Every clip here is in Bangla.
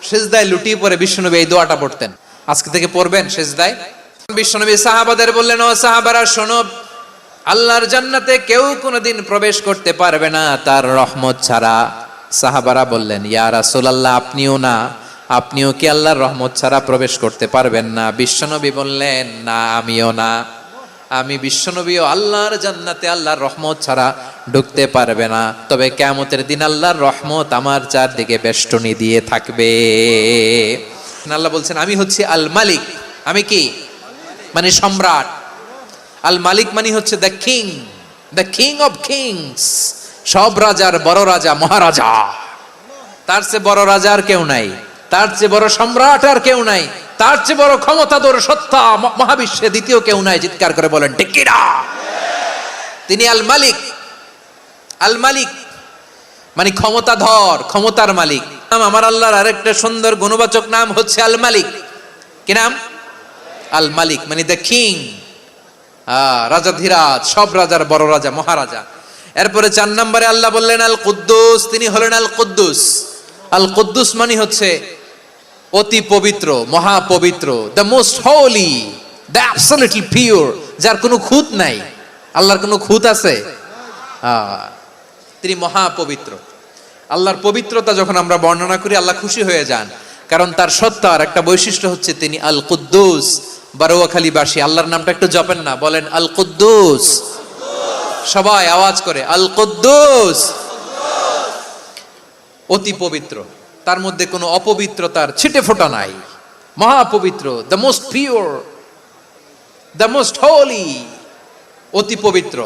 সিজদায় লুটিয়ে পড়ে বিশ্বনবী এই দোয়াটা পড়তেন। আজকে থেকে পড়বেন সিজদায়। বিশ্বনবী সাহাবাদের বললেন, ও সাহাবারা শোনো, আল্লাহর জান্নাতে কেউ কোনোদিন প্রবেশ করতে পারবে না তার রহমত ছাড়া। সাহাবারা বললেন, ইয়া রাসূলুল্লাহ, আপনিও না? আপনিও কি আল্লাহর রহমত ছাড়া প্রবেশ করতে পারবেন না? বিশ্বনবী বললেন, না, আমিও না। আমি বিশ্বনবীও আল্লাহর জান্নাতে আল্লাহর রহমত ছাড়া ঢুকতে পারবে না, তবে কিয়ামতের দিন আল্লাহর রহমত আমার চারদিকে বেষ্টনী দিয়ে থাকবে। আল্লাহ বলছেন, আমি হচ্ছি আল মালিক। আমি কি? মানে সম্রাট। আল মালিক মানে হচ্ছে the king, the king of kings. সব রাজার বড় রাজা, মহারাজা। তার চেয়ে বড় রাজা আর কেউ নাই, তার চেয়ে বড় সম্রাট আর কেউ নাই, তার চেয়ে বড় ক্ষমতাধর সত্তা মহাবিশ্বে দ্বিতীয় কেউ নাই। চিৎকার করে বলেন ঠিক কি না? তিনি আল মালিক। আল মালিক মানে ক্ষমতাধর, ক্ষমতার মালিক। আমার আল্লাহর আরেকটা সুন্দর গুণবাচক নাম হচ্ছে আল মালিক। কি নাম? আল মালিক মানে দ্য কিং, রাজাধিরাজ, সব রাজার বড় রাজা, মহারাজা। এরপরে 4 নম্বরে আল্লাহ বললেন আল কুদ্দুস। তিনি হলেন আল কুদ্দুস। আল কুদ্দুস মানে হচ্ছে অতি পবিত্র, মহাপবিত্র, the most holy, the absolutely pure, যার কোনো খুঁত নাই। আল্লাহর কোনো খুঁত আছে? তিনি মহাপবিত্র। আল্লাহর পবিত্রতা যখন আমরা বর্ণনা করি আল্লাহ খুশি হয়ে যান, কারণ তার সত্তার একটা বৈশিষ্ট্য হচ্ছে তিনি আল কুদ্দুস। বারোয়াখালীবাসী আল্লাহর নামটা একটু জপেন না, বলেন আল কুদ্দুস। সবাই আওয়াজ করে আল কুদ্দুস। অতি পবিত্র, তার মধ্যে কোনো অপবিত্রতার ছিটে ফোঁটা নাই। মহাপবিত্র, the most pure, the most holy, অতি পবিত্র।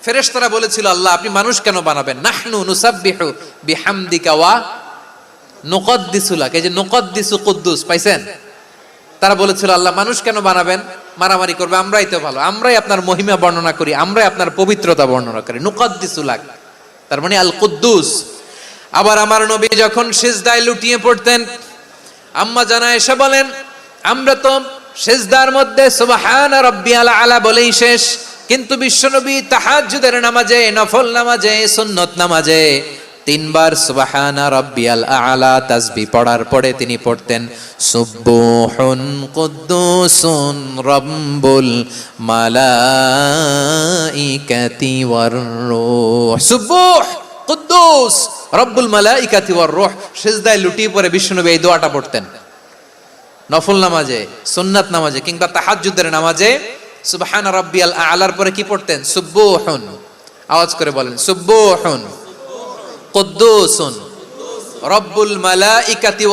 ফেরেশতারা বলেছিল, আল্লাহ আপনি মানুষ কেন বানাবেন? নাহনু নুসাব্বিহু বিহামদিকা ওয়া নুকদ্দিসু লাক। এই যে নুকদ্দিসু কুদ্দুস পাইছেন? তারা বলেছিল, আল্লাহ মানুষ কেন বানাবেন? মারামারি করবে, আমরাই তো ভালো, আমরাই আপনার মহিমা বর্ণনা করি, আমরাই আপনার পবিত্রতা বর্ণনা করি। নুকদ্দিসু লাক তার মানে আল কুদ্দুস। আবার আমার নবী যখন সিজদায় লুটিয়ে পড়তেন, আম্মা জানা এসে বলেন, আমরা তো সিজদার মধ্যে সুবহান রাব্বিয়াল আলা বলেই শেষ, কিন্তু বিশ্বনবী তাহাজ্জুদের নামাজে, নফল নামাজে, সুন্নত নামাজে 3 বার সুবহান রাব্বিয়াল আলা তাসবিহ পড়ার পরে তিনি পড়তেন সুবহুন কুদ্দুসুন রাব্বুল মালাইকাতি ওয়ার রূহ। সুবহ কুদ্দুস রব্বুল মালাইকাতি ওয়ার রূহ। সিজদায় লুটিয়ে পড়ে বিশ্বনবী এই দোয়াটা পড়তেন। নফল নামাজে, সুন্নাত নামাজে কিংবা তাহাজ্জুদের নামাজে সুবহান রাব্বিয়াল আলার পরে কি পড়তেন? সুবহুন। আওয়াজ করে বলেন সুবহুন কুদ্দুসুন রব্বুল মালাইকাতি